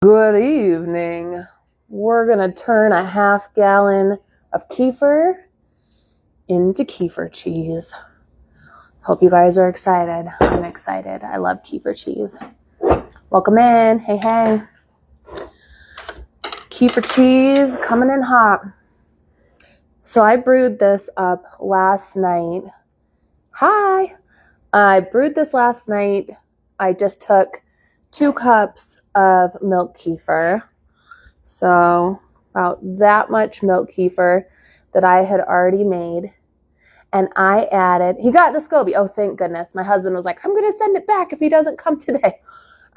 Good evening. We're going to turn a half gallon of kefir into kefir cheese. Hope you guys are excited. I'm excited. I love kefir cheese. Welcome in. Hey, hey. Kefir cheese coming in hot. So I brewed this up last night. Hi. I brewed this last night. I just took 2 cups of milk kefir. So about that much milk kefir that I had already made. And I added, he got the SCOBY. Oh, thank goodness. My husband was like, I'm going to send it back if he doesn't come today.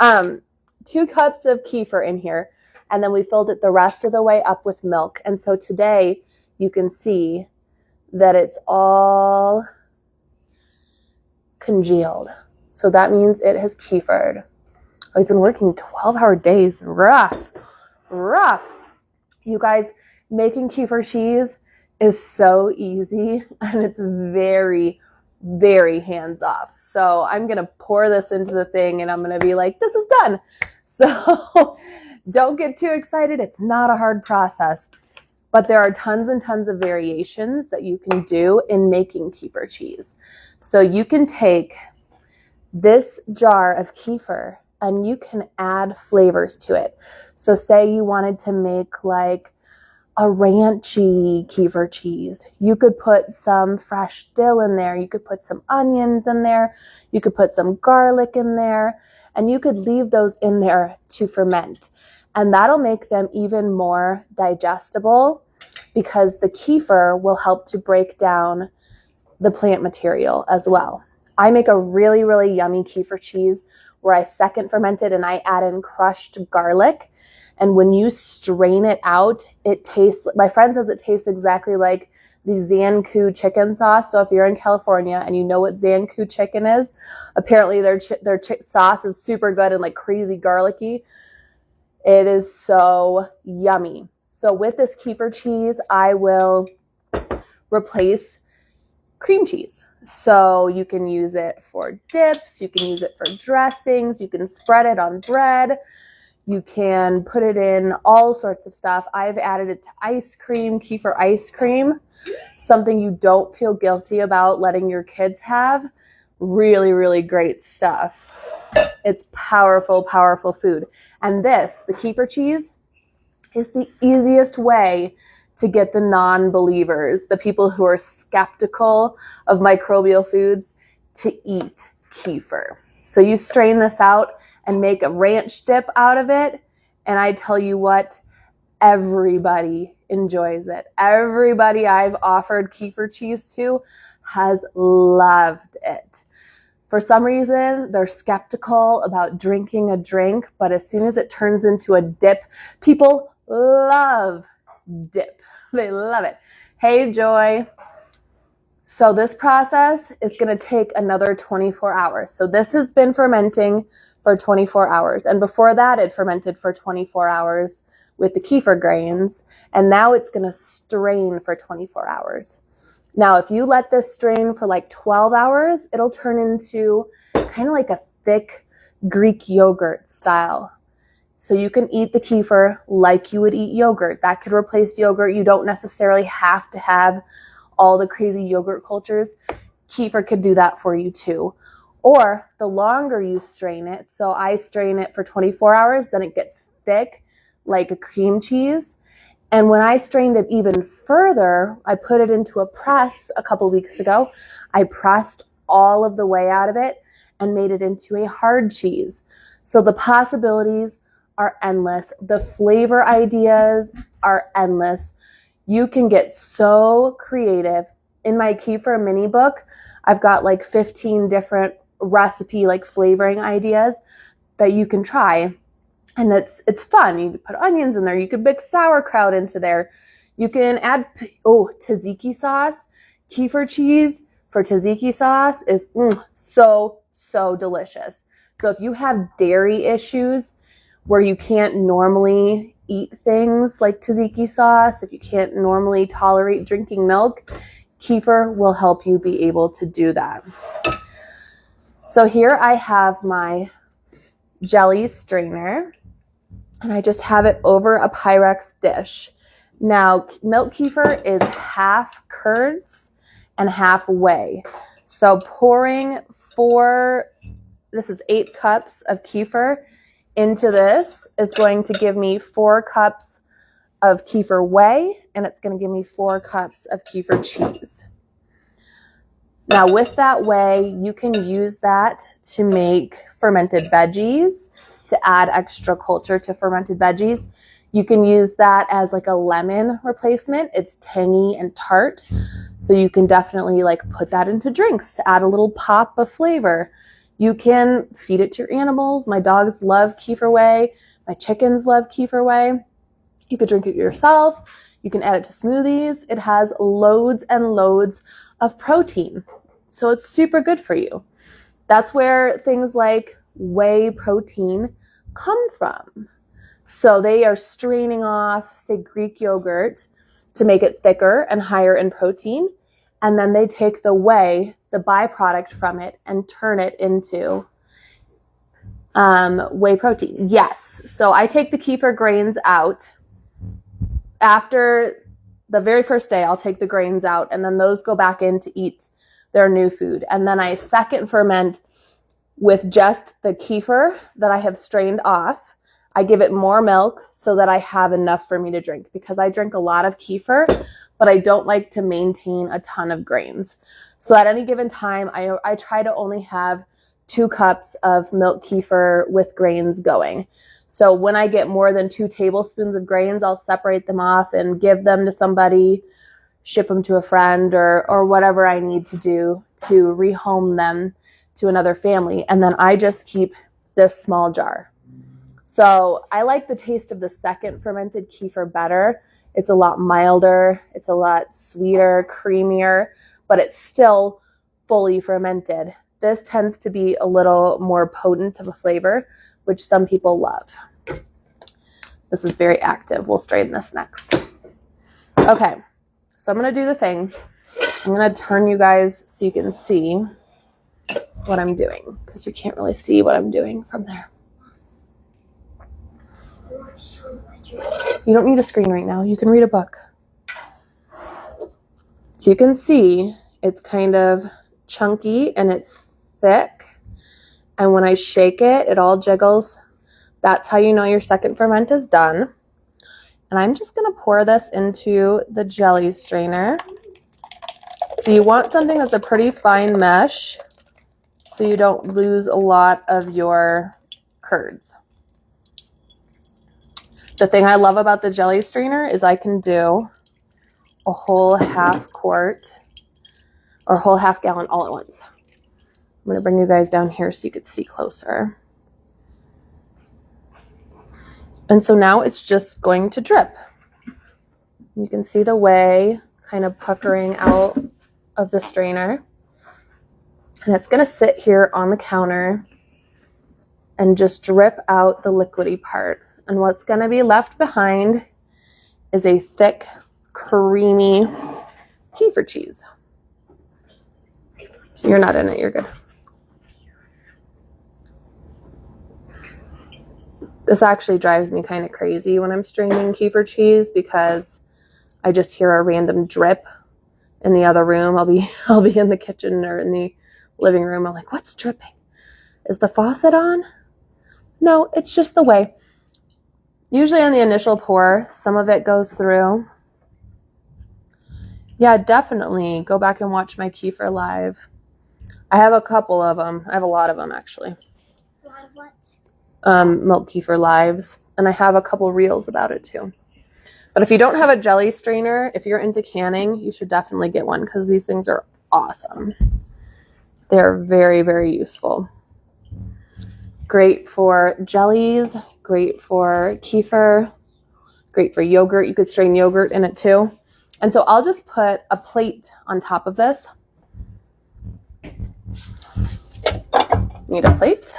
2 cups of kefir in here. And then we filled it the rest of the way up with milk. And so today you can see that it's all congealed. So that means it has kefired. Oh, he's been working 12-hour days. Rough. You guys, making kefir cheese is so easy and it's very, very hands-off. So I'm going to pour this into the thing and I'm going to be like, this is done. So don't get too excited. It's not a hard process, but there are tons and tons of variations that you can do in making kefir cheese. So you can take this jar of kefir and you can add flavors to it. So say you wanted to make like a ranchy kefir cheese. You could put some fresh dill in there. You could put some onions in there. You could put some garlic in there. And you could leave those in there to ferment. And that'll make them even more digestible because the kefir will help to break down the plant material as well. I make a really, really yummy kefir cheese where I second ferment it and I add in crushed garlic. And when you strain it out, it tastes, my friend says it tastes exactly like the Zankou chicken sauce. So if you're in California and you know what Zankou chicken is, apparently their sauce is super good and like crazy garlicky. It is so yummy. So with this kefir cheese, I will replace cream cheese. So you can use it for dips, you can use it for dressings, you can spread it on bread, you can put it in all sorts of stuff. I've added it to ice cream, kefir ice cream, something you don't feel guilty about letting your kids have. Really, really great stuff. It's powerful, powerful food. And this, the kefir cheese, is the easiest way to get the non-believers, the people who are skeptical of microbial foods, to eat kefir. So you strain this out and make a ranch dip out of it. And I tell you what, everybody enjoys it. Everybody I've offered kefir cheese to has loved it. For some reason, they're skeptical about drinking a drink, but as soon as it turns into a dip, people love dip. They love it. Hey, Joy. So this process is going to take another 24 hours. So this has been fermenting for 24 hours. And before that, it fermented for 24 hours with the kefir grains. And now it's going to strain for 24 hours. Now, if you let this strain for like 12 hours, it'll turn into kind of like a thick Greek yogurt style. So you can eat the kefir like you would eat yogurt. That could replace yogurt. You don't necessarily have to have all the crazy yogurt cultures. Kefir could do that for you too. Or the longer you strain it, so I strain it for 24 hours, then it gets thick like a cream cheese. And when I strained it even further, I put it into a press a couple weeks ago. I pressed all of the way out of it and made it into a hard cheese. So the possibilities are endless. The flavor ideas are endless. You can get so creative. In my kefir mini book, I've got like 15 different recipe like flavoring ideas that you can try. And it's fun. You could put onions in there. You could mix sauerkraut into there. You can add, tzatziki sauce. Kefir cheese for tzatziki sauce is so, so delicious. So if you have dairy issues where you can't normally eat things like tzatziki sauce, if you can't normally tolerate drinking milk, kefir will help you be able to do that. So here I have my jelly strainer. and I just have it over a Pyrex dish. Now, milk kefir is half curds and half whey. So pouring this is 8 cups of kefir into this is going to give me 4 cups of kefir whey, and it's going to give me 4 cups of kefir cheese. Now with that whey, you can use that to make fermented veggies, to add extra culture to fermented veggies. You can use that as like a lemon replacement. It's tangy and tart, so you can definitely like put that into drinks to add a little pop of flavor. You can feed it to your animals. My dogs love kefir whey. My chickens love kefir whey. You could drink it yourself. You can add it to smoothies. It has loads and loads of protein, so it's super good for you. That's where things like whey protein come from. So they are straining off, say, Greek yogurt to make it thicker and higher in protein. And then they take the whey, the byproduct from it, and turn it into whey protein. Yes. So I take the kefir grains out. After the very first day, I'll take the grains out, and then those go back in to eat their new food. And then I second ferment with just the kefir that I have strained off. I give it more milk so that I have enough for me to drink, because I drink a lot of kefir, but I don't like to maintain a ton of grains. So at any given time, I try to only have 2 cups of milk kefir with grains going. So when I get more than 2 tablespoons of grains, I'll separate them off and give them to somebody, ship them to a friend, or whatever I need to do to rehome them to another family. And then I just keep this small jar. So I like the taste of the second fermented kefir better. It's a lot milder, it's a lot sweeter, creamier, but it's still fully fermented. This tends to be a little more potent of a flavor, which some people love. This is very active. We'll strain this next. Okay, so I'm going to do the thing. I'm going to turn you guys so you can see what I'm doing, because you can't really see what I'm doing from there. You don't need a screen right now. You can read a book. So you can see it's kind of chunky and it's thick. And when I shake it, it all jiggles. That's how you know your second ferment is done. And I'm just going to pour this into the jelly strainer. So you want something that's a pretty fine mesh so you don't lose a lot of your curds. The thing I love about the jelly strainer is I can do a whole half quart or a whole half gallon all at once. I'm going to bring you guys down here so you could see closer. And so now it's just going to drip. You can see the whey kind of puckering out of the strainer. And it's going to sit here on the counter and just drip out the liquidy part. And what's going to be left behind is a thick, creamy kefir cheese. You're not in it, you're good. This actually drives me kind of crazy when I'm straining kefir cheese, because I just hear a random drip in the other room. I'll be in the kitchen or in the living room. I'm like, what's dripping? Is the faucet on? No, it's just the whey. Usually on the initial pour, some of it goes through. Yeah, definitely go back and watch my kefir live. I have a couple of them. I have a lot of them, actually. A lot of what? Milk kefir lives. And I have a couple reels about it too. But if you don't have a jelly strainer, if you're into canning, you should definitely get one, because these things are awesome. They're very, very useful. Great for jellies, great for kefir, great for yogurt. You could strain yogurt in it too. And so I'll just put a plate on top of this. Need a plate.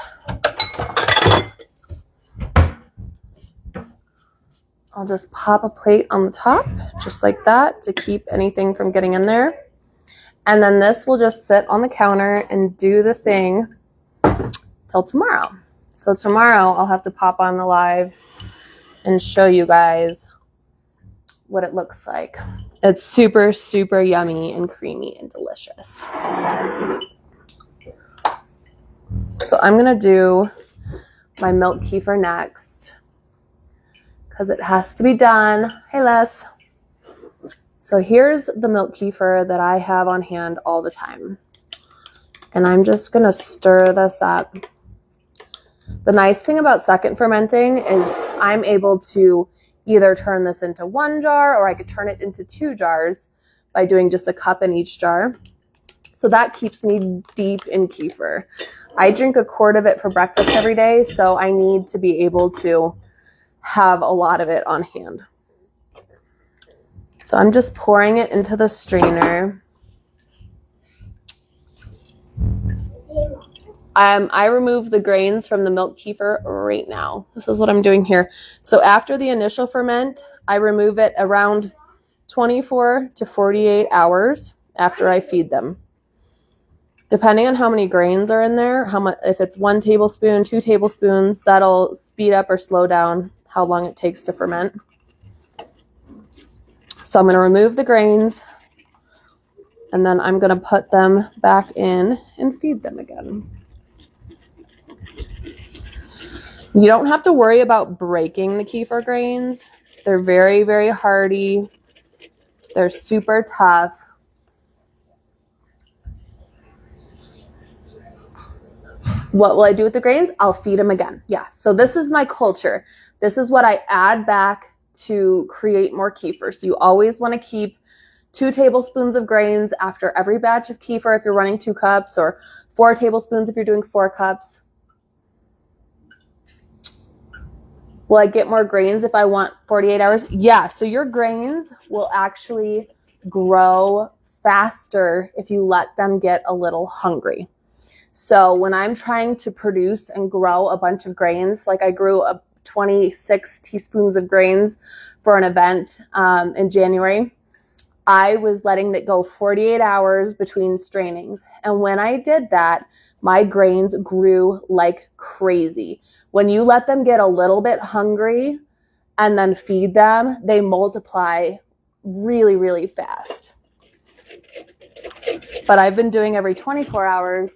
I'll just pop a plate on the top, just like that, to keep anything from getting in there. And then this will just sit on the counter and do the thing till tomorrow. So tomorrow I'll have to pop on the live and show you guys what it looks like. It's super, super yummy and creamy and delicious. So I'm going to do my milk kefir next because it has to be done. Hey, Les. So here's the milk kefir that I have on hand all the time. And I'm just going to stir this up. The nice thing about second fermenting is I'm able to either turn this into one jar or I could turn it into 2 jars by doing just a cup in each jar. So that keeps me deep in kefir. I drink a quart of it for breakfast every day, so I need to be able to have a lot of it on hand. So I'm just pouring it into the strainer. I remove the grains from the milk kefir right now. This is what I'm doing here. So after the initial ferment, I remove it around 24 to 48 hours after I feed them. Depending on how many grains are in there, if it's 1 tablespoon, 2 tablespoons, that'll speed up or slow down how long it takes to ferment. So I'm going to remove the grains, and then I'm going to put them back in and feed them again. You don't have to worry about breaking the kefir grains. They're very, very hardy. They're super tough. What will I do with the grains? I'll feed them again. Yeah, so this is my culture. This is what I add back to create more kefir. So you always want to keep 2 tablespoons of grains after every batch of kefir if you're running 2 cups, or 4 tablespoons if you're doing 4 cups. Will I get more grains if I want 48 hours? Yeah, so your grains will actually grow faster if you let them get a little hungry. So when I'm trying to produce and grow a bunch of grains, like I grew 26 teaspoons of grains for an event in January, I was letting it go 48 hours between strainings. And when I did that, my grains grew like crazy. When you let them get a little bit hungry and then feed them, they multiply really, really fast. But I've been doing every 24 hours.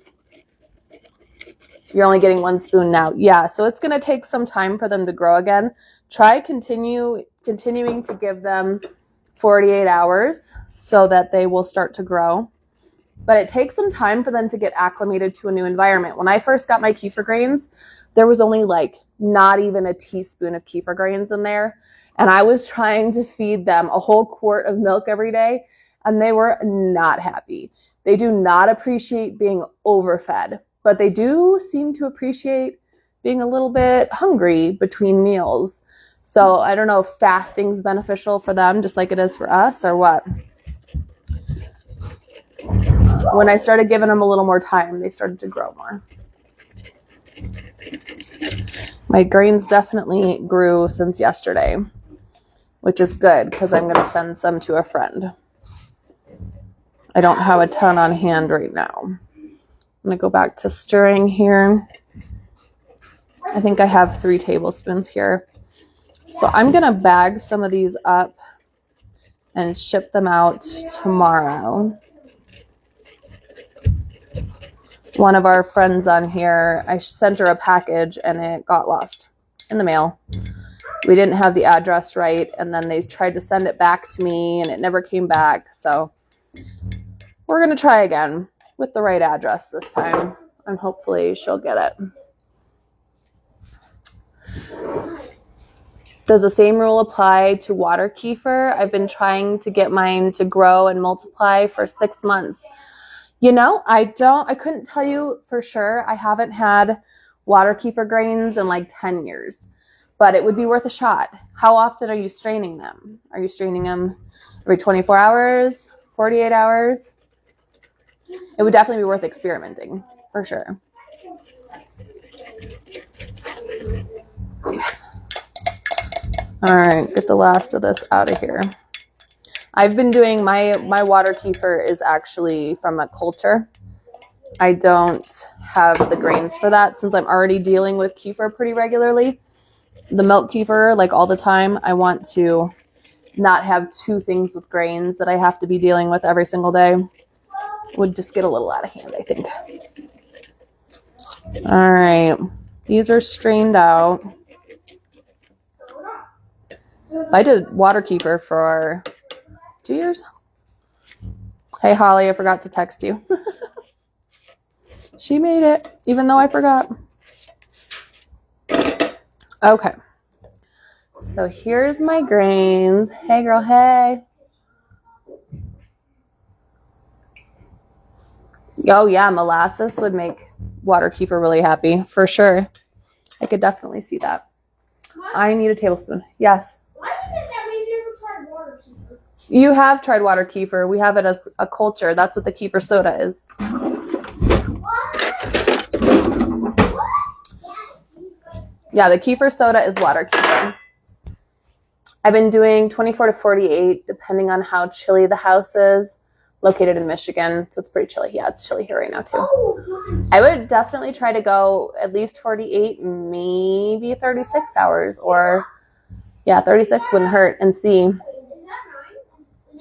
You're only getting 1 spoon now. Yeah, so it's going to take some time for them to grow again. Try continuing to give them 48 hours so that they will start to grow. But it takes some time for them to get acclimated to a new environment. When I first got my kefir grains, there was only not even a teaspoon of kefir grains in there. And I was trying to feed them a whole quart of milk every day, and they were not happy. They do not appreciate being overfed, but they do seem to appreciate being a little bit hungry between meals. So I don't know if fasting's beneficial for them just like it is for us or what. When I started giving them a little more time, they started to grow more. My grains definitely grew since yesterday, which is good because I'm going to send some to a friend. I don't have a ton on hand right now. I'm going to go back to stirring here. I think I have 3 tablespoons here. So I'm going to bag some of these up and ship them out tomorrow. One of our friends on here, I sent her a package and it got lost in the mail. We didn't have the address right, and then they tried to send it back to me and it never came back. So we're going to try again with the right address this time, and hopefully she'll get it. Does the same rule apply to water kefir? I've been trying to get mine to grow and multiply for 6 months. You know, I couldn't tell you for sure. I haven't had water kefir grains in 10 years, but it would be worth a shot. How often are you straining them? Are you straining them every 24 hours, 48 hours? It would definitely be worth experimenting for sure. All right, get the last of this out of here. I've been doing my water kefir is actually from a culture. I don't have the grains for that since I'm already dealing with kefir pretty regularly. the milk kefir like all the time. I want to not have two things with grains that I have to be dealing with every single day. Would just get a little out of hand, I think. All right. These are strained out. I did water kefir for 2 years. Hey, Holly, I forgot to text you. She made it, even though I forgot. Okay. So here's my grains. Hey, girl, hey. Oh, yeah, molasses would make water kefir really happy, for sure. I could definitely see that. I need a tablespoon. Yes. Why is it that we've never tried water kefir? You have tried water kefir. We have it as a culture. That's what the kefir soda is. Yeah, the kefir soda is water kefir. I've been doing 24 to 48, depending on how chilly the house is. Located in Michigan, so it's pretty chilly. Yeah, it's chilly here right now, too. I would definitely try to go at least 48, maybe 36 hours. Or, yeah, 36 wouldn't hurt. And see. Is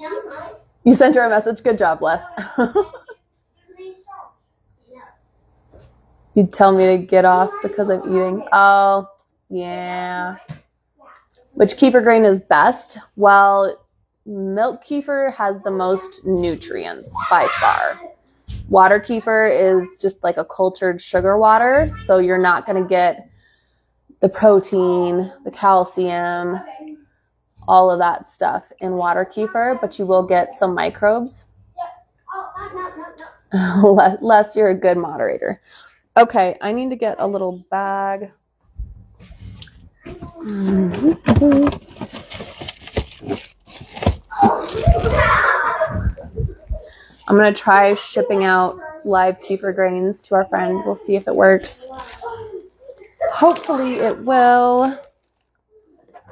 that mine? You sent her a message. Good job, Les. You'd tell me to get off because I'm eating. Oh, yeah. Which kefir grain is best? Well, milk kefir has the most nutrients by far. Water kefir is just like a cultured sugar water, so you're not going to get the protein, the calcium, all of that stuff in water kefir, but you will get some microbes. Les, you're a good moderator. Okay, I need to get a little bag. I'm going to try shipping out live kefir grains to our friend. We'll see if it works. Hopefully it will.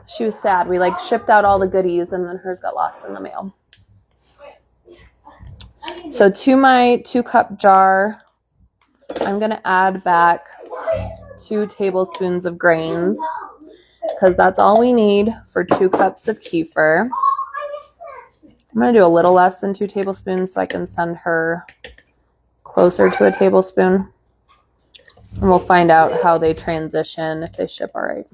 She was sad. We shipped out all the goodies and then hers got lost in the mail. So to my 2-cup jar, I'm going to add back 2 tablespoons of grains because that's all we need for 2 cups of kefir. I'm going to do a little less than 2 tablespoons so I can send her closer to a tablespoon. And we'll find out how they transition if they ship all right.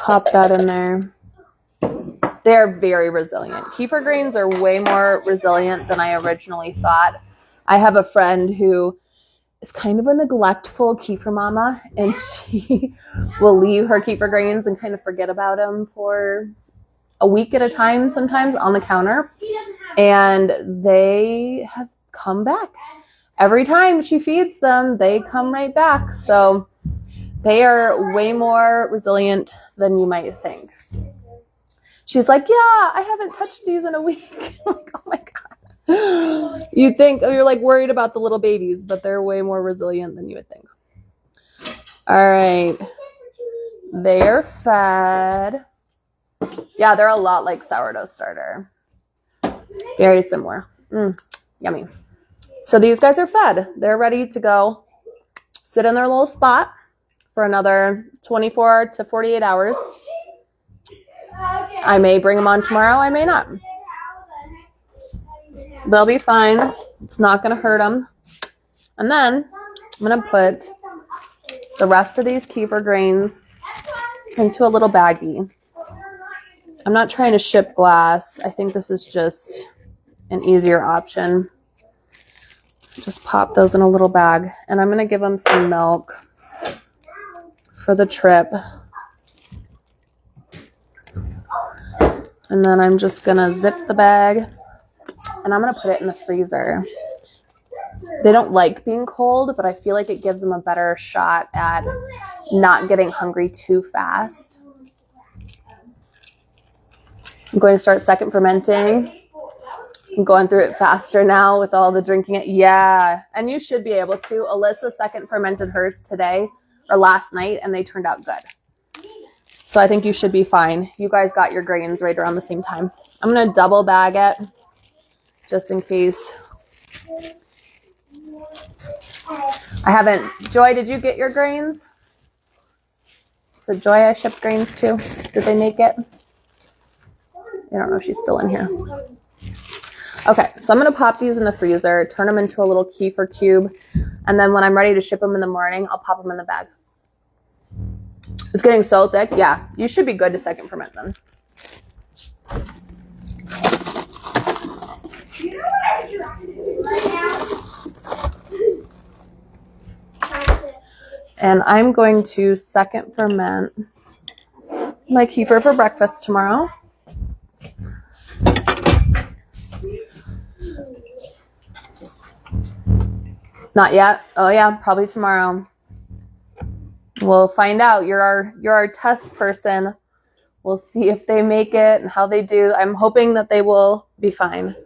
Pop that in there. They're very resilient. Kefir grains are way more resilient than I originally thought. I have a friend who is kind of a neglectful kefir mama, and she will leave her kefir grains and kind of forget about them for a week at a time sometimes on the counter, and they have come back. Every time she feeds them, they come right back. So they are way more resilient than you might think. She's like, yeah, I haven't touched these in a week. I'm like, oh my God. You think you're worried about the little babies, but they're way more resilient than you would think. All right. They're fed. Yeah, they're a lot like sourdough starter. Very similar. Yummy. So these guys are fed. They're ready to go sit in their little spot for another 24 to 48 hours. I may bring them on tomorrow. I may not. They'll be fine. It's not going to hurt them. And then I'm going to put the rest of these kefir grains into a little baggie. I'm not trying to ship glass. I think this is just an easier option. Just pop those in a little bag. And I'm going to give them some milk for the trip. And then I'm just going to zip the bag. And I'm going to put it in the freezer. They don't like being cold, but I feel like it gives them a better shot at not getting hungry too fast. I'm going to start second fermenting. I'm going through it faster now with all the drinking it. Yeah, and you should be able to. Alyssa second fermented hers today or last night, and they turned out good. So I think you should be fine. You guys got your grains right around the same time. I'm going to double bag it just in case I haven't. Joy, did you get your grains? So Joy, I shipped grains too. Did they make it? I don't know if she's still in here. Okay, so I'm going to pop these in the freezer, turn them into a little kefir cube, and then when I'm ready to ship them in the morning, I'll pop them in the bag. It's getting so thick. Yeah, you should be good to second ferment them. You know what I'm trying to do right now? And I'm going to second ferment my kefir for breakfast tomorrow. Not yet. Oh yeah, probably tomorrow. We'll find out. You're our test person. We'll see if they make it and how they do. I'm hoping that they will be fine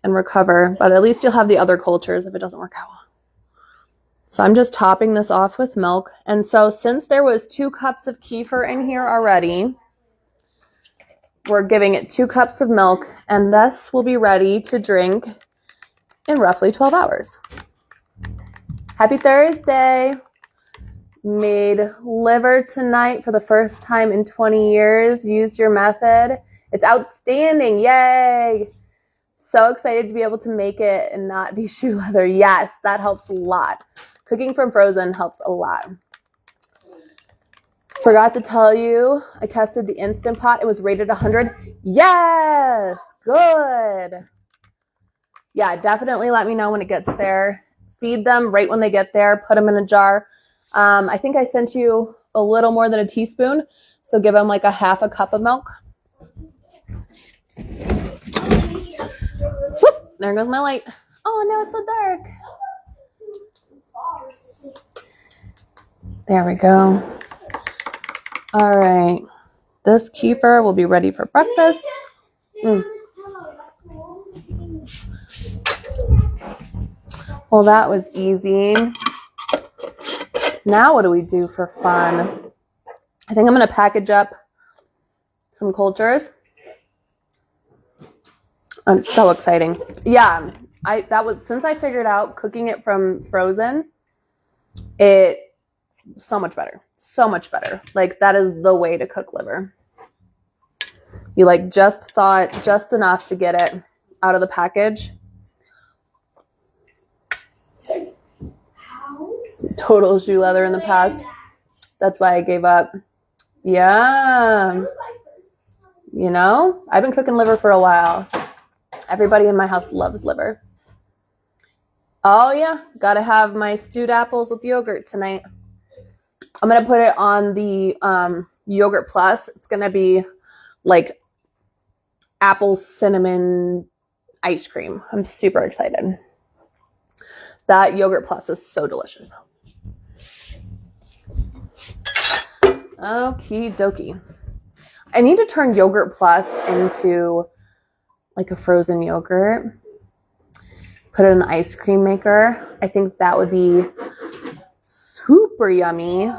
and recover, but at least you'll have the other cultures if it doesn't work out. So I'm just topping this off with milk. And so since there was 2 cups of kefir in here already, we're giving it 2 cups of milk, and this will be ready to drink in roughly 12 hours. Happy Thursday. Made liver tonight for the first time in 20 years. Used your method. It's outstanding. Yay. So excited to be able to make it and not be shoe leather. Yes, that helps a lot. Cooking from frozen helps a lot. Forgot to tell you, I tested the Instant Pot. It was rated 100. Yes, good. Yeah, definitely let me know when it gets there. Feed them right when they get there. Put them in a jar. I think I sent you a little more than a teaspoon, so give them like a half a cup of milk. Whoop, there goes my light. Oh, now it's so dark. There we go. All right. This kefir will be ready for breakfast. Well, that was easy. Now what do we do for fun? I think I'm going to package up some cultures. It's so exciting. Yeah, since I figured out cooking it from frozen, it so much better. So much better. Like, that is the way to cook liver. You like just thought just enough to get it out of the package. Total shoe leather in the past. That's why I gave up. Yeah. You know, I've been cooking liver for a while. Everybody in my house loves liver. Oh yeah, gotta have my stewed apples with yogurt tonight. I'm gonna put it on the Yogurt Plus. It's gonna be like apple cinnamon ice cream. I'm super excited. That Yogurt Plus is so delicious. Okie dokie. I need to turn Yogurt Plus into like a frozen yogurt. Put it in the ice cream maker. I think that would be super yummy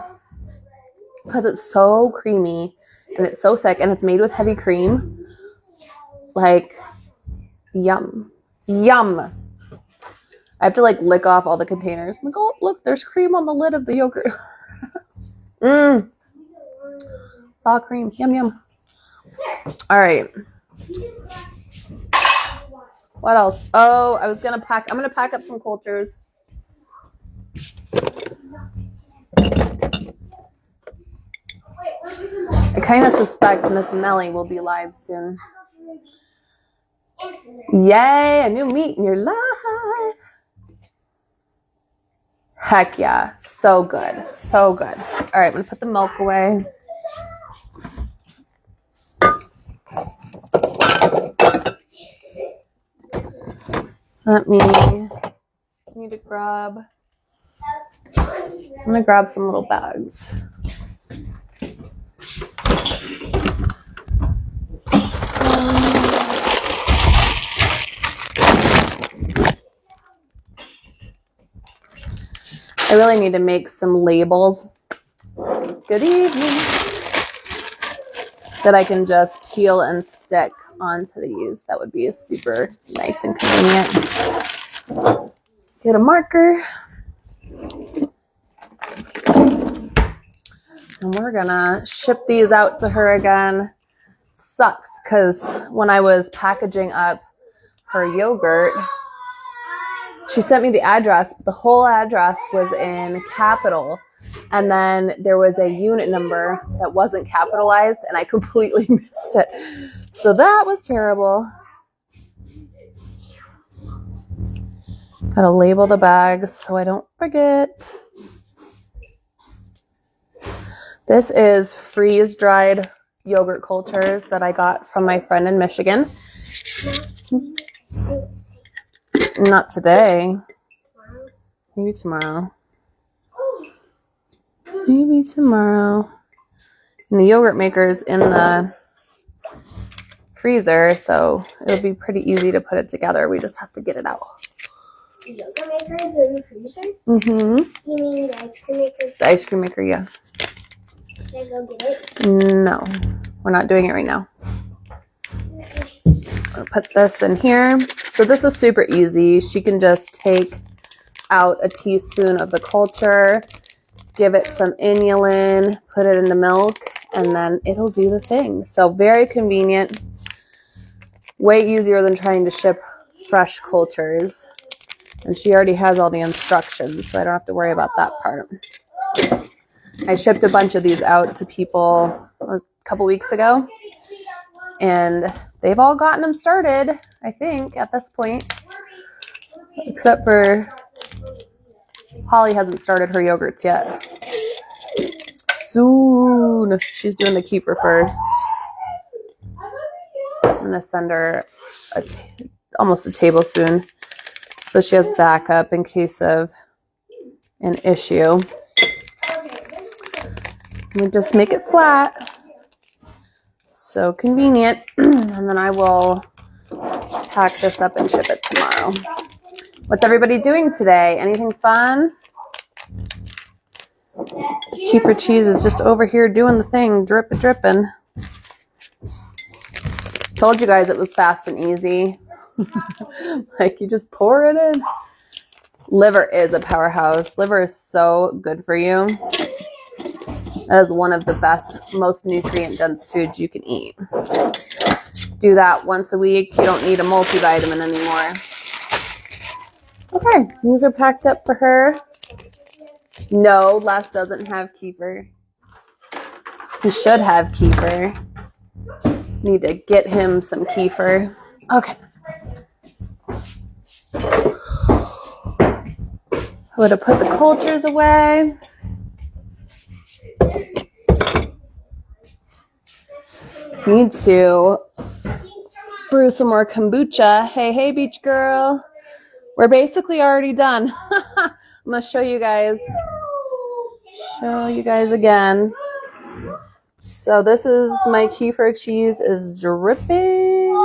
because it's so creamy and it's so thick and it's made with heavy cream. Like, yum. Yum. I have to like lick off all the containers. I'm like, oh, look, there's cream on the lid of the yogurt. Raw cream. Yum, yum. All right. What else? Oh, I'm going to pack up some cultures. I kind of suspect Miss Melly will be live soon. Yay, a new meet in your life. Heck yeah. So good. So good. All right, I'm going to put the milk away. I need to grab, I'm going to grab some little bags. I really need to make some labels. Good evening. That I can just peel and stick onto these. That would be super nice and convenient. Get a marker. And we're gonna ship these out to her again. Sucks because when I was packaging up her yogurt, she sent me the address, but the whole address was in capital. And then there was a unit number that wasn't capitalized, and I completely missed it. So that was terrible. Gotta label the bags so I don't forget. This is freeze-dried yogurt cultures that I got from my friend in Michigan. Not today. Maybe tomorrow. Maybe tomorrow. And the yogurt maker's in the freezer, so it'll be pretty easy to put it together. We just have to get it out. The yogurt maker is in the freezer? Mm-hmm. You mean the ice cream maker? The ice cream maker, yeah. Should I go get it? No, we're not doing it right now. I'll put this in here. So this is super easy. She can just take out a teaspoon of the culture, give it some inulin, put it in the milk, and then it'll do the thing. So very convenient. Way easier than trying to ship fresh cultures. And she already has all the instructions, so I don't have to worry about that part. I shipped a bunch of these out to people a couple weeks ago, and they've all gotten them started, I think, at this point. Except for Holly hasn't started her yogurts yet. Soon. She's doing the kefir first. I'm going to send her almost a tablespoon so she has backup in case of an issue. We just make it flat. So convenient. And then I will pack this up and ship it tomorrow. What's everybody doing today? Anything fun? Kefir cheese is just over here doing the thing, dripping. Told you guys it was fast and easy. Like you just pour it in. Liver is a powerhouse. Liver is so good for you. That is one of the best, most nutrient-dense foods you can eat. Do that once a week. You don't need a multivitamin anymore. Okay, these are packed up for her. No, Les doesn't have kefir. He should have kefir. Need to get him some kefir. Okay. I'm going to put the cultures away. Need to brew some more kombucha. Hey, beach girl. We're basically already done. I'm going to show you guys. Show you guys again. So this is my kefir cheese is dripping.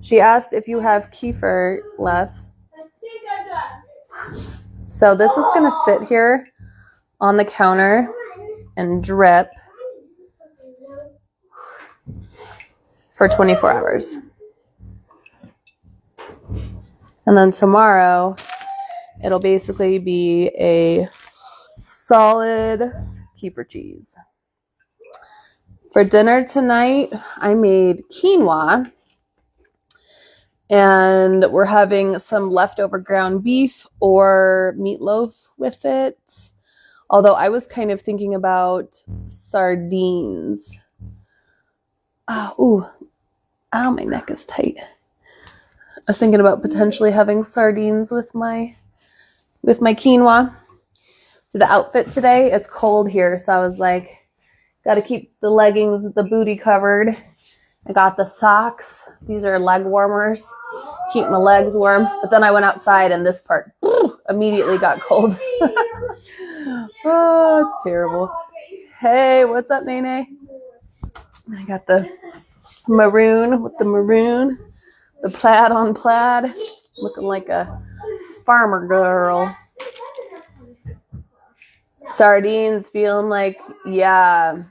She asked if you have kefir, Les. So this is going to sit here on the counter and drip for 24 hours. And then tomorrow, it'll basically be a solid kefir cheese. For dinner tonight, I made quinoa. And we're having some leftover ground beef or meatloaf with it. Although I was kind of thinking about sardines. Ow, my neck is tight. I was thinking about potentially having sardines with my quinoa. So the outfit today, it's cold here, so I was like, got to keep the leggings, the booty covered. I got the socks. These are leg warmers. Keep my legs warm. But then I went outside and this part immediately got cold. Oh, it's terrible. Hey, what's up, Nene? I got the maroon with the maroon. The plaid on plaid. Looking like a farmer girl. Sardines, feeling like, yeah.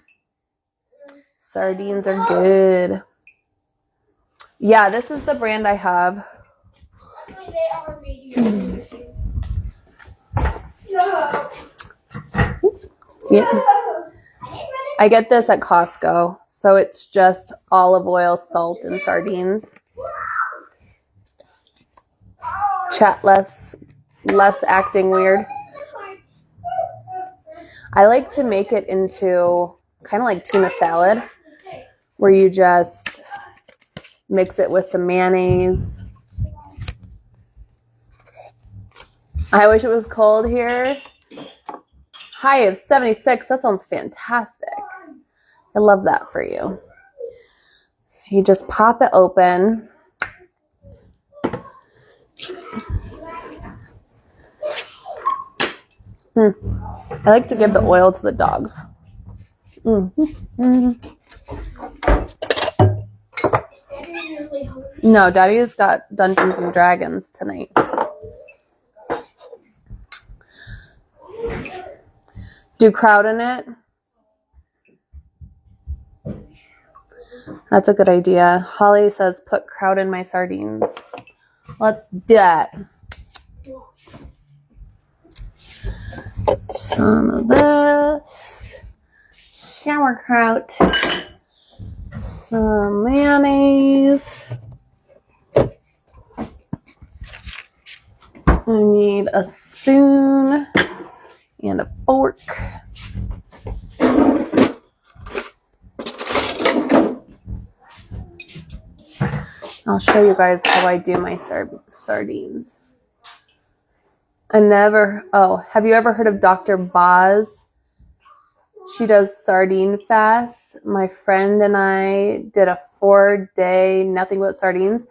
Sardines are good. Yeah, this is the brand I have. See it? I get this at Costco. So it's just olive oil, salt, and sardines. Chat less acting weird. I like to make it into kind of like tuna salad, where you just mix it with some mayonnaise. I wish it was cold here. High of 76. That sounds fantastic. I love that for you. So you just pop it open. I like to give the oil to the dogs. No, Daddy's got Dungeons and Dragons tonight. Do kraut in it. That's a good idea. Holly says, put kraut in my sardines. Let's do that. Some of this. Sauerkraut. Some mayonnaise. I need a spoon and a fork. I'll show you guys how I do my sardines. Have you ever heard of Dr. Boz? She does sardine fasts. My friend and I did a 4-day nothing but sardines.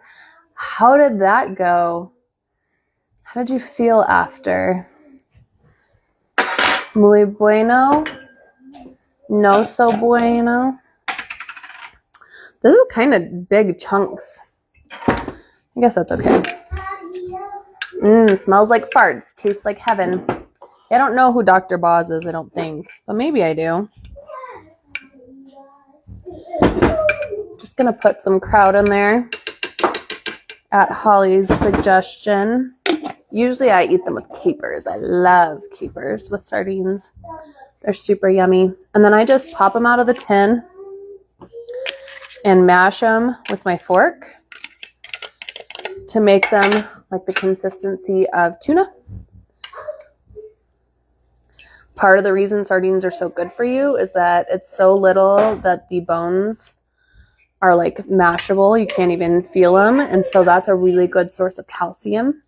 How did that go? How did you feel after? Muy bueno? No so bueno? This is kind of big chunks. I guess that's okay. Smells like farts. Tastes like heaven. I don't know who Dr. Boz is, I don't think. But maybe I do. Just going to put some kraut in there at Holly's suggestion. Usually I eat them with capers. I love capers with sardines. They're super yummy. And then I just pop them out of the tin and mash them with my fork to make them like the consistency of tuna. Part of the reason sardines are so good for you is that it's so little that the bones are like mashable. You can't even feel them. And so that's a really good source of calcium.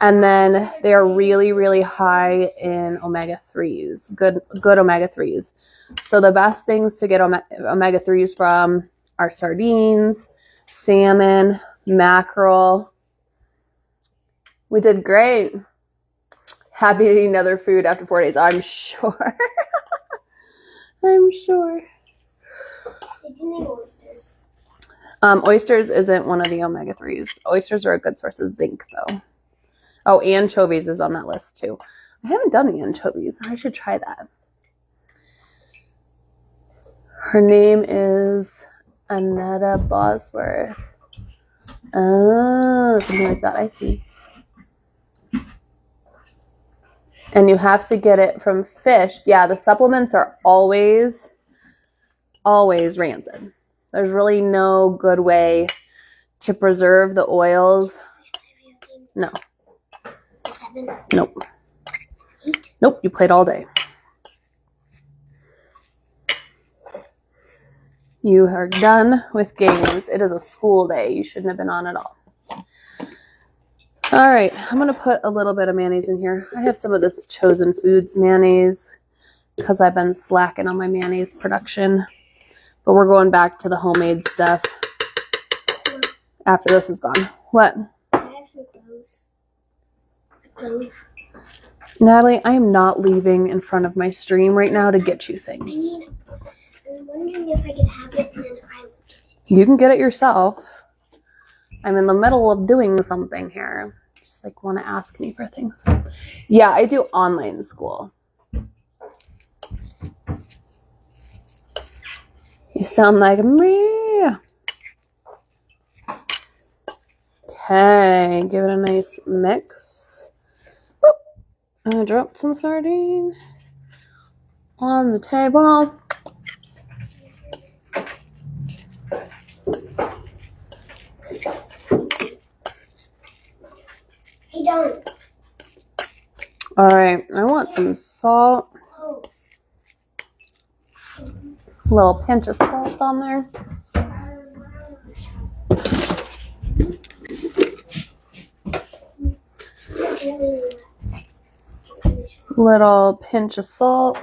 And then they are really, really high in omega-3s, good omega-3s. So the best things to get omega-3s from are sardines, salmon, mackerel. We did great. Happy to eat another food after 4 days, I'm sure. I'm sure. Did you need oysters? Oysters isn't one of the omega-3s. Oysters are a good source of zinc, though. Oh, anchovies is on that list, too. I haven't done the anchovies. I should try that. Her name is Annetta Bosworth. Oh, something like that. I see. And you have to get it from fish. Yeah, the supplements are always rancid. There's really no good way to preserve the oils. No. Nope. Nope, you played all day. You are done with games. It is a school day. You shouldn't have been on at all. All right, I'm going to put a little bit of mayonnaise in here. I have some of this Chosen Foods mayonnaise because I've been slacking on my mayonnaise production. But we're going back to the homemade stuff after this is gone. What? I have some cloves. Natalie, I am not leaving in front of my stream right now to get you things. I'm wondering if I could have it and then I would get it. You can get it yourself. I'm in the middle of doing something here. Just like want to ask me for things. Yeah, I do online school. You sound like me. Okay, give it a nice mix. Whoop. I dropped some sardine on the table. Hey, Don. All right, I want some salt. A little pinch of salt on there. Little pinch of salt.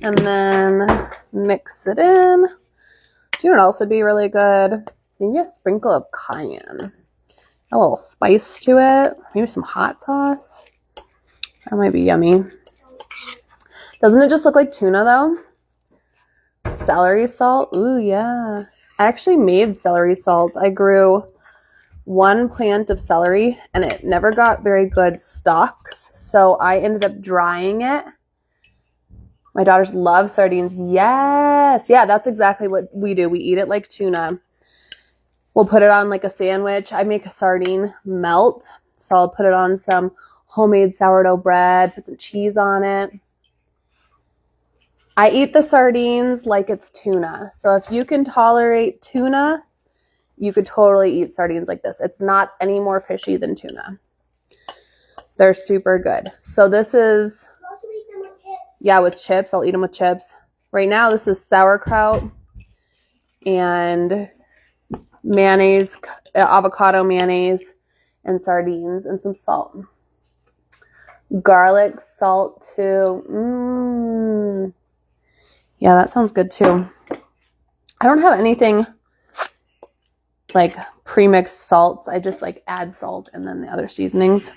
And then mix it in. Do you know what else would be really good? Maybe a sprinkle of cayenne. A little spice to it. Maybe some hot sauce. That might be yummy. Doesn't it just look like tuna though? Celery salt. Ooh, yeah. I actually made celery salt. I grew one plant of celery and it never got very good stalks. So I ended up drying it. My daughters love sardines. Yes. Yeah, that's exactly what we do. We eat it like tuna. We'll put it on like a sandwich. I make a sardine melt. So I'll put it on some homemade sourdough bread, put some cheese on it. I eat the sardines like it's tuna. So if you can tolerate tuna, you could totally eat sardines like this. It's not any more fishy than tuna. They're super good. So this is, yeah, with chips. I'll eat them with chips. Right now, this is sauerkraut and mayonnaise, avocado mayonnaise, and sardines, and some salt. Garlic, salt, too. Yeah, that sounds good, too. I don't have anything like pre-mixed salts. I just like add salt and then the other seasonings.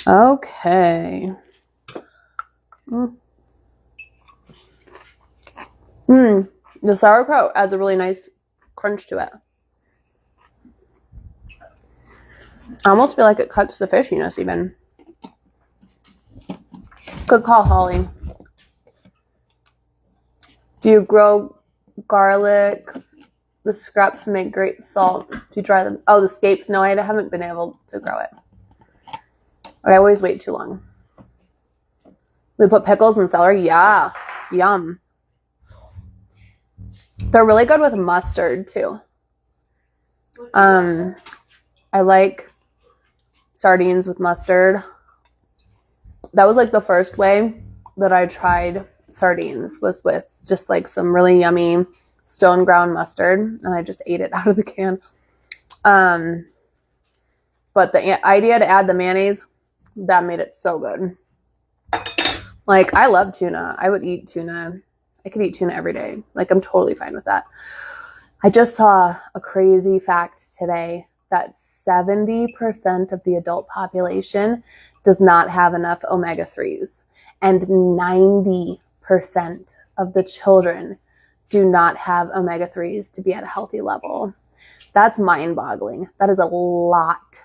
Okay. The sauerkraut adds a really nice crunch to it. I almost feel like it cuts the fishiness even. Good call, Holly. Do you grow garlic? The scraps make great salt. Do you dry them? Oh, the scapes? No, I haven't been able to grow it. But I always wait too long. We put pickles and celery. Yeah. Yum. They're really good with mustard too. I like sardines with mustard. That was like the first way that I tried sardines, was with just like some really yummy stone ground mustard, and I just ate it out of the can. But the idea to add the mayonnaise, that made it so good. Like, I love tuna. I would eat tuna. I could eat tuna every day. Like, I'm totally fine with that. I just saw a crazy fact today that 70% of the adult population does not have enough omega-3s. And 90% of the children do not have omega-3s to be at a healthy level. That's mind-boggling. That is a lot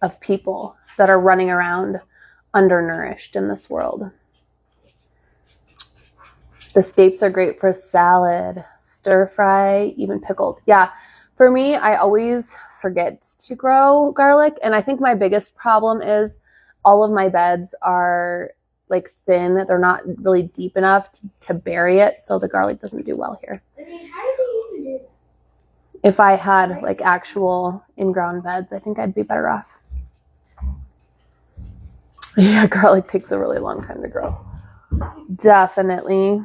of people that are running around undernourished in this world. The scapes are great for salad, stir fry, even pickled. Yeah, for me, I always forget to grow garlic. And I think my biggest problem is all of my beds are like thin. They're not really deep enough to bury it. So the garlic doesn't do well here. How did you even do that? If I had like actual in-ground beds, I think I'd be better off. Yeah, garlic takes a really long time to grow. Definitely.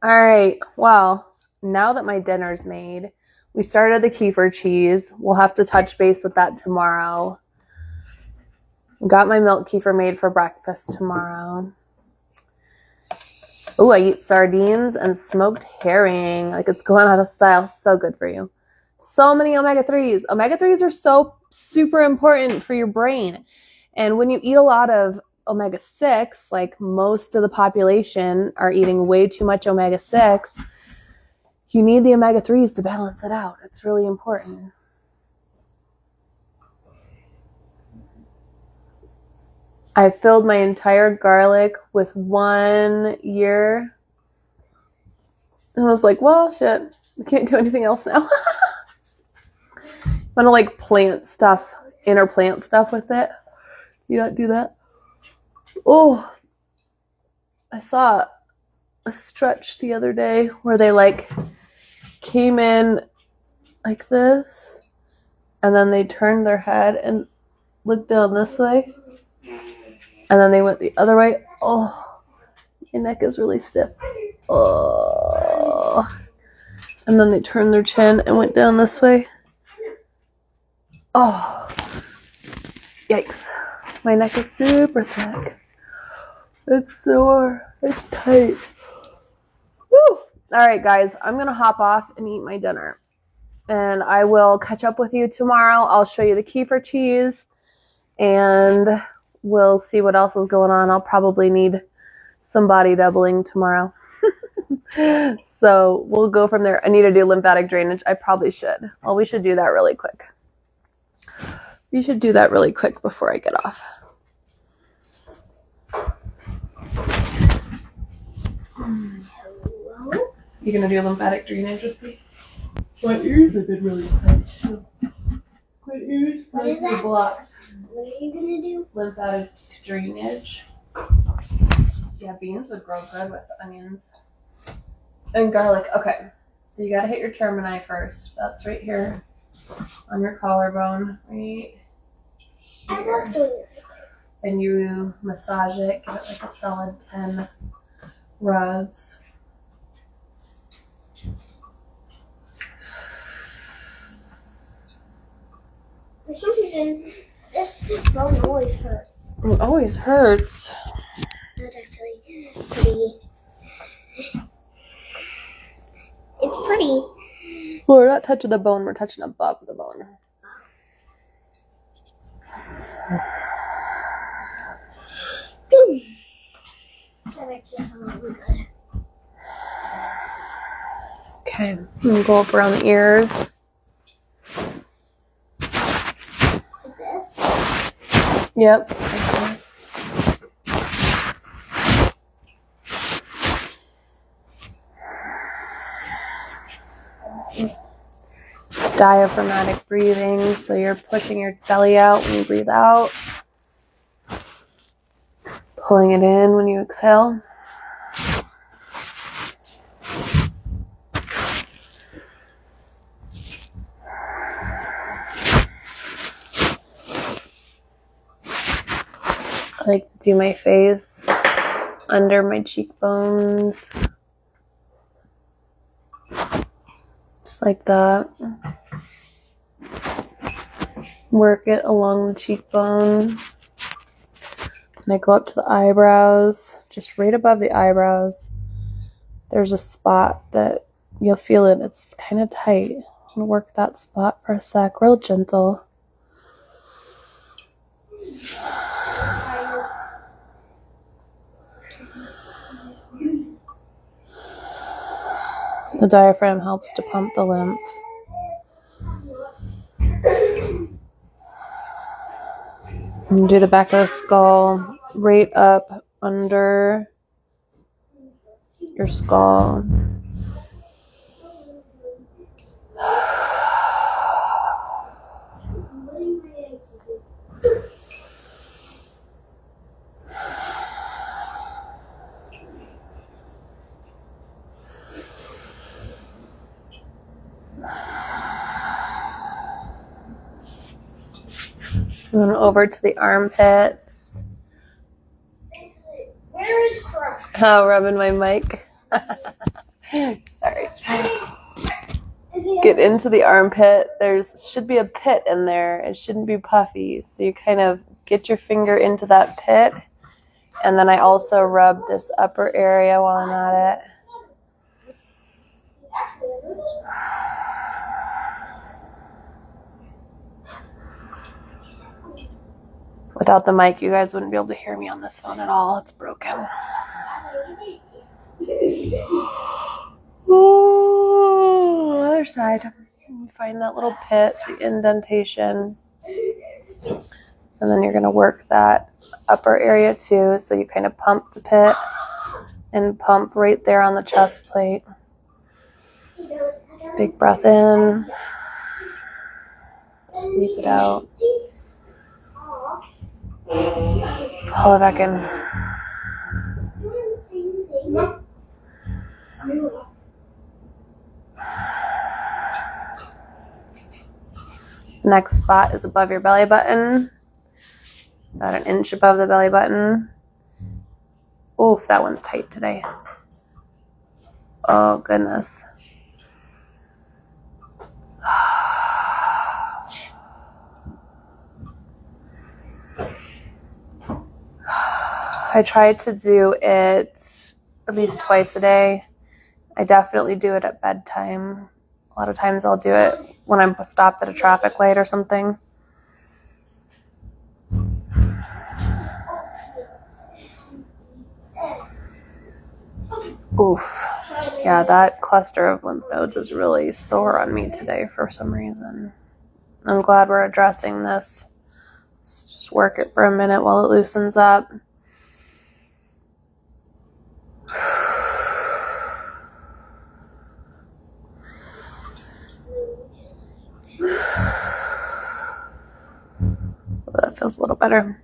All right. Well, now that my dinner's made, we started the kefir cheese. We'll have to touch base with that tomorrow. Got my milk kefir made for breakfast tomorrow. Oh, I eat sardines and smoked herring. Like, it's going out of style. So good for you. So many omega-3s. Omega-3s are so super important for your brain. And when you eat a lot of omega-6, like most of the population are eating way too much omega-6, you need the omega-3s to balance it out. It's really important. I filled my entire garlic with 1 year. And I was like, well, shit, I can't do anything else now. want to like plant stuff, interplant stuff with it. You not do that? Oh, I saw a stretch the other day where they like came in like this and then they turned their head and looked down this way and then they went the other way. Oh, my neck is really stiff. Oh, and then they turned their chin and went down this way. Oh, yikes. My neck is super thick. It's sore. It's tight. Woo! Alright guys, I'm going to hop off and eat my dinner. And I will catch up with you tomorrow. I'll show you the kefir cheese. And we'll see what else is going on. I'll probably need some body doubling tomorrow. So we'll go from there. I need to do lymphatic drainage. I probably should. Well, we should do that really quick. We should do that really quick before I get off. You gonna do lymphatic drainage with me? My ears have been really tight too. My ears are blocked. What are you gonna do? Lymphatic drainage. Yeah, beans would grow good with onions and garlic. Okay, so you gotta hit your termini first. That's right here on your collarbone, right? I was doing it. And you massage it. Give it like a solid 10 rubs. For some reason, this bone always hurts. It always hurts. That's actually pretty. It's pretty. Well, we're not touching the bone, we're touching above the bone. That actually felt really good. Okay, I'm gonna go up around the ears. Like this. Yep, like this. Diaphragmatic breathing, so you're pushing your belly out when you breathe out, pulling it in when you exhale. I like to do my face under my cheekbones. Just like that. Work it along the cheekbone. And I go up to the eyebrows, just right above the eyebrows. There's a spot that you'll feel it. It's kind of tight. I'm going to work that spot for a sec, real gentle. The diaphragm helps to pump the lymph. And do the back of the skull, right up under your skull. And then over to the armpits. Where is crap? Oh, rubbing my mic. Sorry. Get into the armpit. Should be a pit in there. It shouldn't be puffy. So you kind of get your finger into that pit. And then I also rub this upper area while I'm at it. Without the mic, you guys wouldn't be able to hear me on this phone at all. It's broken. Ooh, other side. Find that little pit, the indentation. And then you're going to work that upper area too. So you kind of pump the pit and pump right there on the chest plate. Big breath in. Squeeze it out. Pull it back in. Next spot is above your belly button. About an inch above the belly button. Oof, that one's tight today. Oh, goodness. I try to do it at least twice a day. I definitely do it at bedtime. A lot of times I'll do it when I'm stopped at a traffic light or something. Oof. Yeah, that cluster of lymph nodes is really sore on me today for some reason. I'm glad we're addressing this. Let's just work it for a minute while it loosens up. That feels a little better.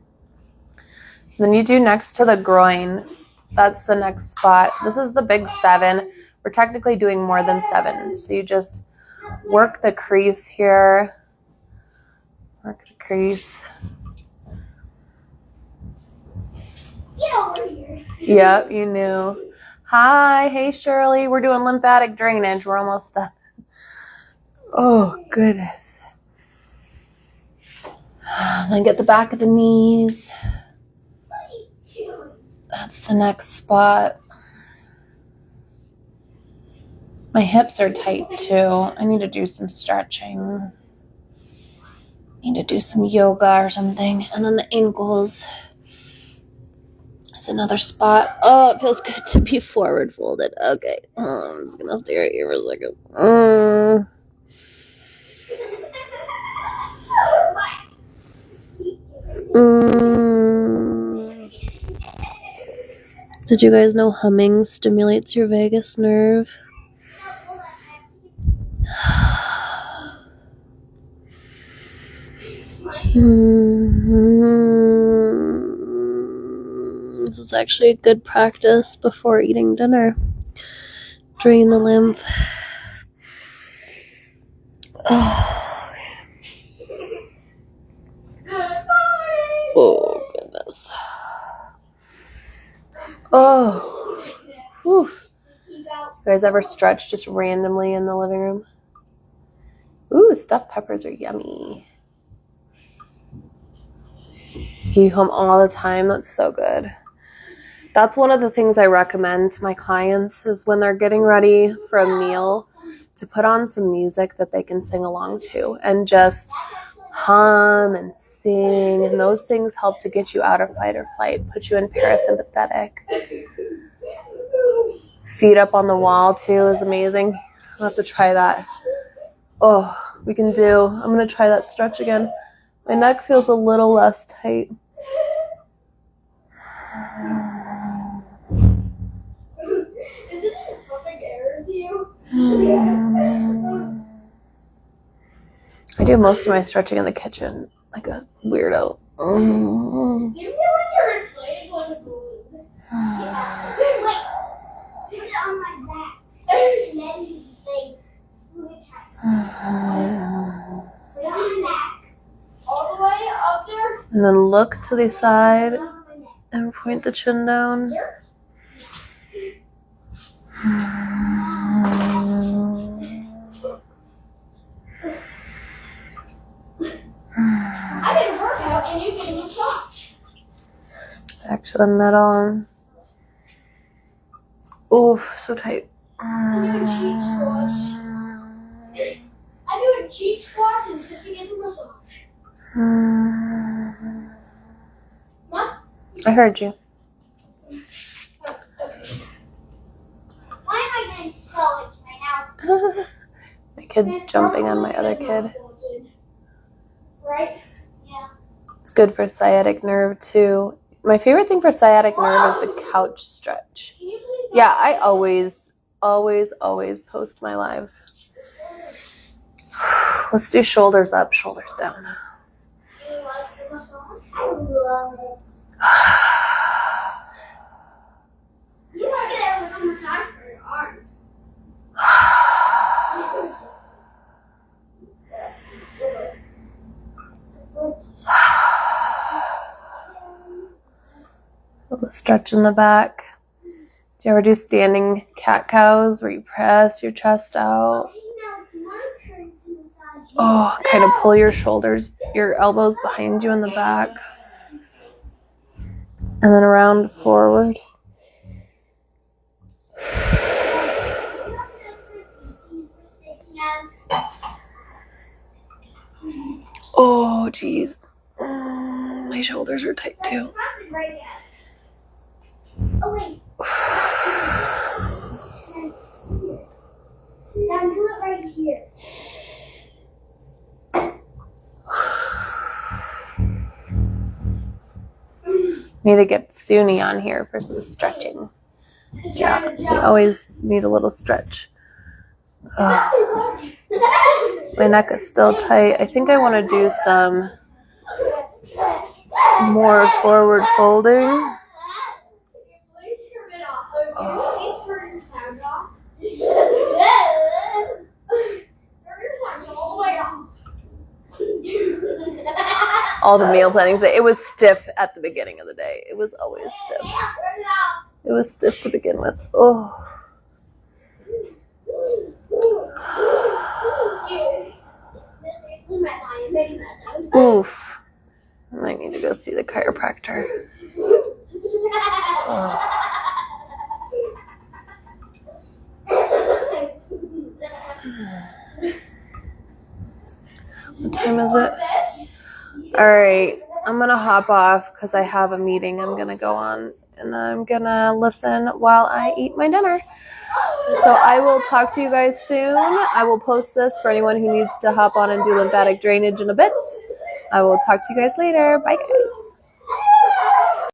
Then you do next to the groin. That's the next spot. This is the big 7. We're technically doing more than 7. So you just work the crease here. Work the crease. Get over here. Yep, you knew. Hi, hey Shirley. We're doing lymphatic drainage. We're almost done. Oh, goodness. Then get the back of the knees. That's the next spot. My hips are tight too. I need to do some stretching. Need to do some yoga or something. And then the ankles is another spot. Oh, it feels good to be forward folded. Okay. I'm just gonna stay right here for a second. Did you guys know humming stimulates your vagus nerve? This is actually a good practice before eating dinner. Drain the lymph. Oh, goodness. Oh. Whew. You guys ever stretch just randomly in the living room? Ooh, stuffed peppers are yummy. You hum all the time. That's so good. That's one of the things I recommend to my clients is when they're getting ready for a meal to put on some music that they can sing along to and just hum and sing. And those things help to get you out of fight or flight, put you in parasympathetic. Feet up on the wall too is amazing. I'll have to try that. Oh, I'm going to try that stretch again. My neck feels a little less tight. Is it a perfect error to you? I do most of my stretching in the kitchen, like a weirdo. You feel like you're inflating like a balloon. Yeah. Wait. Put it on my back. And then you think, put it on my back. All the way up there. And then look to the side and point the chin down. I did a workout and you get a massage. Back to the middle. Oof, so tight. I'm doing cheek squats. I'm doing cheek squats and Sissy gets a massage. What? I heard you. Why am I getting so itchy right now? My kid's jumping on my other kid. Right? Yeah. It's good for sciatic nerve too. My favorite thing for sciatic nerve is the couch stretch. Can you believe that? Yeah, I always post my lives. Let's do shoulders up, shoulders down. You like the massage? I love it. You want to get a little massage for your arms. A little stretch in the back. Do you ever do standing cat cows where you press your chest out? Oh, kind of pull your shoulders, your elbows behind you in the back. And then around forward. Oh, geez. My shoulders are tight too. Oh, wait. Now do it right here. Need to get Suni on here for some stretching. Yeah, we always need a little stretch. My neck is still tight. I think I want to do some more forward folding. All the meal planning. It was stiff at the beginning of the day. It was always stiff. It was stiff to begin with. Oh. Oof. I might need to go see the chiropractor. Oh. What time is it? All right, I'm gonna hop off because I have a meeting I'm gonna go on, and I'm gonna listen while I eat my dinner. So I will talk to you guys soon. I will post this for anyone who needs to hop on and do lymphatic drainage in a bit. I will talk to you guys later. Bye, guys.